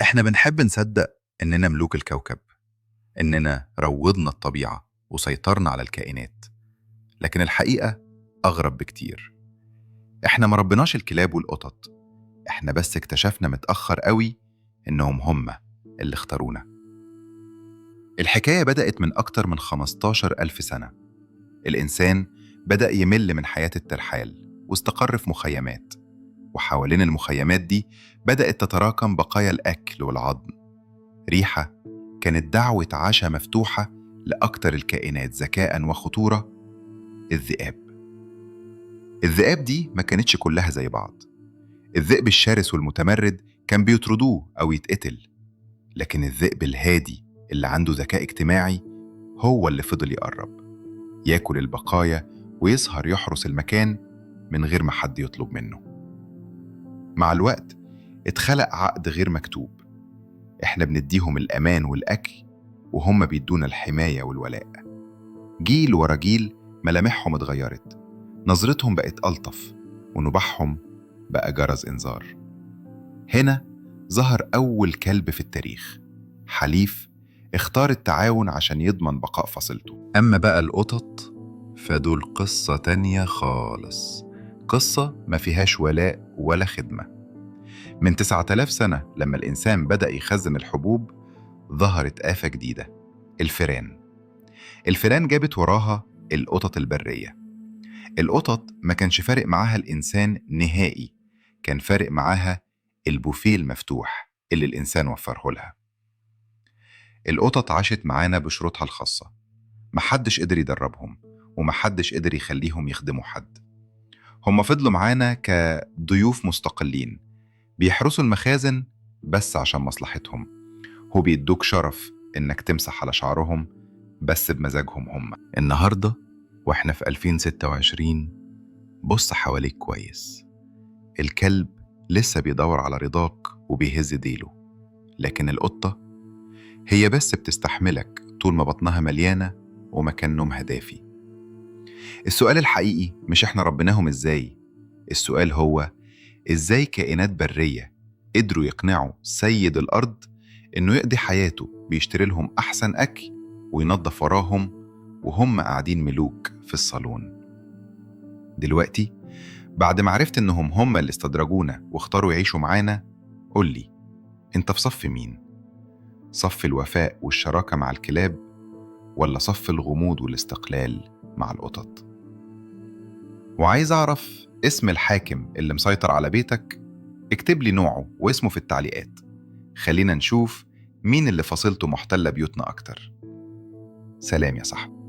إحنا بنحب نصدق إننا ملوك الكوكب، إننا روضنا الطبيعة وسيطرنا على الكائنات، لكن الحقيقة أغرب بكتير. إحنا ما ربناش الكلاب والقطط، إحنا بس اكتشفنا متأخر قوي إنهم هم اللي اختارونا. الحكاية بدأت من أكتر من 15 ألف سنة. الإنسان بدأ يمل من حياة الترحال واستقر في مخيمات، وحوالين المخيمات دي بدأت تتراكم بقايا الأكل والعظم. ريحة كانت دعوة عشاء مفتوحة لأكتر الكائنات ذكاء وخطورة: الذئاب. الذئاب دي ما كانتش كلها زي بعض. الذئب الشرس والمتمرد كان بيطردوه أو يتقتل، لكن الذئب الهادي اللي عنده ذكاء اجتماعي هو اللي فضل يقرب، ياكل البقايا ويسهر يحرس المكان من غير ما حد يطلب منه. مع الوقت اتخلق عقد غير مكتوب، احنا بنديهم الأمان والأكل وهم بيدونا الحماية والولاء. جيل ورا جيل ملامحهم اتغيرت، نظرتهم بقت ألطف، ونباحهم بقى جرس إنذار. هنا ظهر أول كلب في التاريخ، حليف اختار التعاون عشان يضمن بقاء فصيلته. أما بقى القطط فدول قصة تانية خالص، قصة ما فيهاش ولاء ولا خدمة. من 9000 سنة لما الإنسان بدأ يخزن الحبوب ظهرت آفة جديدة: الفئران. الفئران جابت وراها القطط البرية. القطط ما كانش فارق معاها الإنسان نهائي، كان فارق معاها البوفيه المفتوح اللي الإنسان وفره لها. القطط عاشت معانا بشروطها الخاصة، محدش قدر يدربهم ومحدش قدر يخليهم يخدموا حد. هم فضلوا معانا كضيوف مستقلين، بيحرسوا المخازن بس عشان مصلحتهم، وبيدوك شرف إنك تمسح على شعرهم بس بمزاجهم هم. النهاردة وإحنا في 2026 بص حواليك كويس، الكلب لسه بيدور على رضاك وبيهز ديله، لكن القطة هي بس بتستحملك طول ما بطنها مليانة ومكان نومها دافي. السؤال الحقيقي مش إحنا ربناهم إزاي، السؤال هو إزاي كائنات برية قدروا يقنعوا سيد الأرض إنه يقضي حياته بيشتري لهم أحسن أكل وينظف وراهم وهم قاعدين ملوك في الصالون. دلوقتي بعد ما عرفت إنهم هم اللي استدرجونا واختاروا يعيشوا معانا، قولي أنت في صف مين؟ صف الوفاء والشراكة مع الكلاب، ولا صف الغموض والاستقلال مع القطط؟ وعايز أعرف اسم الحاكم اللي مسيطر على بيتك، اكتب لي نوعه واسمه في التعليقات. خلينا نشوف مين اللي فصيلته محتلة بيوتنا أكتر. سلام يا صاحبي.